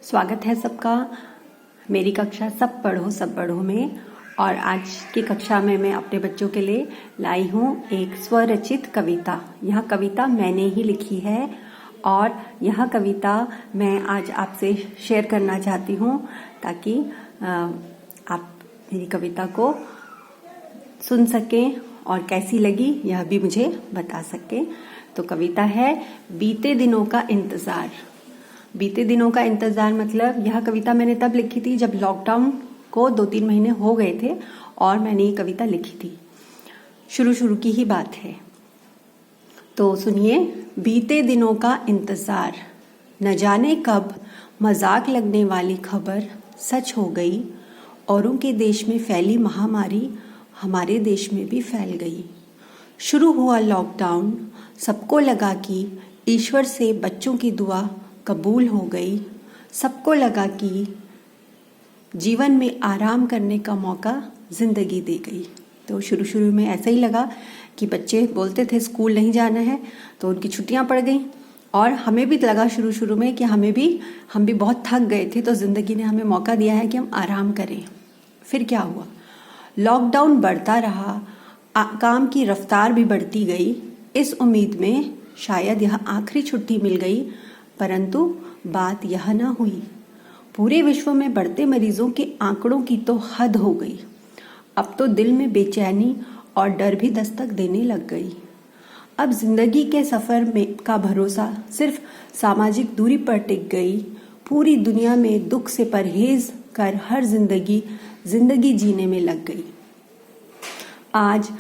स्वागत है सबका मेरी कक्षा सब पढ़ो में। और आज की कक्षा में मैं अपने बच्चों के लिए लाई हूँ एक स्वरचित कविता। यह कविता मैंने ही लिखी है और यह कविता मैं आज आपसे शेयर करना चाहती हूँ ताकि आप मेरी कविता को सुन सकें और कैसी लगी यह भी मुझे बता सकें। तो कविता है बीते दिनों का इंतज़ार। बीते दिनों का इंतज़ार मतलब यह कविता मैंने तब लिखी थी जब लॉकडाउन को 2-3 महीने हो गए थे और मैंने ये कविता लिखी थी। शुरू की ही बात है, तो सुनिए। बीते दिनों का इंतज़ार, न जाने कब मजाक लगने वाली खबर सच हो गई। औरों के देश में फैली महामारी हमारे देश में भी फैल गई। शुरू हुआ लॉकडाउन, सबको लगा कि ईश्वर से बच्चों की दुआ कबूल हो गई। सबको लगा कि जीवन में आराम करने का मौका जिंदगी दे गई। तो शुरू में ऐसा ही लगा कि बच्चे बोलते थे स्कूल नहीं जाना है, तो उनकी छुट्टियां पड़ गई। और हमें भी लगा शुरू में कि हम भी बहुत थक गए थे, तो जिंदगी ने हमें मौका दिया है कि हम आराम करें। फिर क्या हुआ? लॉकडाउन बढ़ता रहा, काम की रफ्तार भी बढ़ती गई, इस उम्मीद में शायद यह आखिरी छुट्टी मिल गई। परंतु बात यह न हुई। पूरे विश्व में बढ़ते मरीजों के आंकड़ों की तो हद हो गई। अब तो दिल में बेचैनी और डर भी दस्तक देने लग गई। अब जिंदगी के सफर में का भरोसा सिर्फ सामाजिक दूरी पर टिक गई। पूरी दुनिया में दुख से परहेज कर हर जिंदगी जीने में लग गई। आज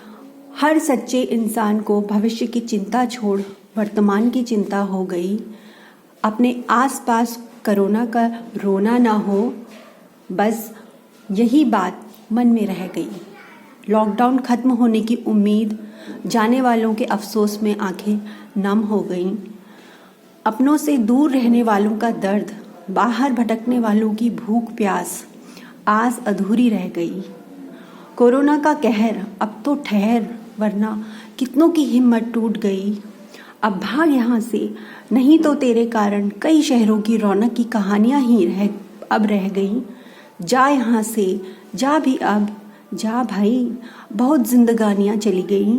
हर सच्चे इंसान को भविष्य की चिंता छोड़ वर्तमान की चिंता हो गई। अपने आसपास कोरोना का रोना ना हो, बस यही बात मन में रह गई। लॉकडाउन खत्म होने की उम्मीद, जाने वालों के अफसोस में आंखें नम हो गईं। अपनों से दूर रहने वालों का दर्द, बाहर भटकने वालों की भूख प्यास, आस अधूरी रह गई। कोरोना का कहर अब तो ठहर, वरना कितनों की हिम्मत टूट गई। अब भाग यहाँ से, नहीं तो तेरे कारण कई शहरों की रौनक की कहानियां ही रह गई। जा यहाँ से, जा भी अब, जा भाई, बहुत जिंदगानियां चली गई।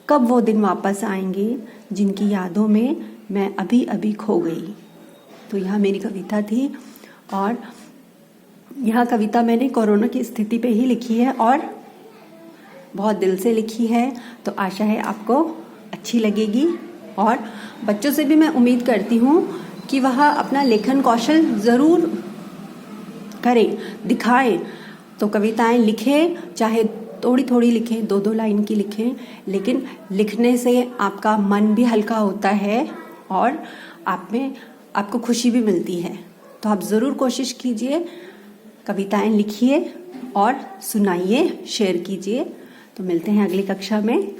कब वो दिन वापस आएंगे जिनकी यादों में मैं अभी अभी खो गई। तो यह मेरी कविता थी और यह कविता मैंने कोरोना की स्थिति पे ही लिखी है और बहुत दिल से लिखी है। तो आशा है आपको अच्छी लगेगी और बच्चों से भी मैं उम्मीद करती हूँ कि वह अपना लेखन कौशल ज़रूर करें, दिखाएं। तो कविताएं लिखें, चाहे थोड़ी लिखें, 2-2 लाइन की लिखें, लेकिन लिखने से आपका मन भी हल्का होता है और आपको खुशी भी मिलती है। तो आप ज़रूर कोशिश कीजिए, कविताएं लिखिए और सुनाइए, शेयर कीजिए। तो मिलते हैं अगली कक्षा में।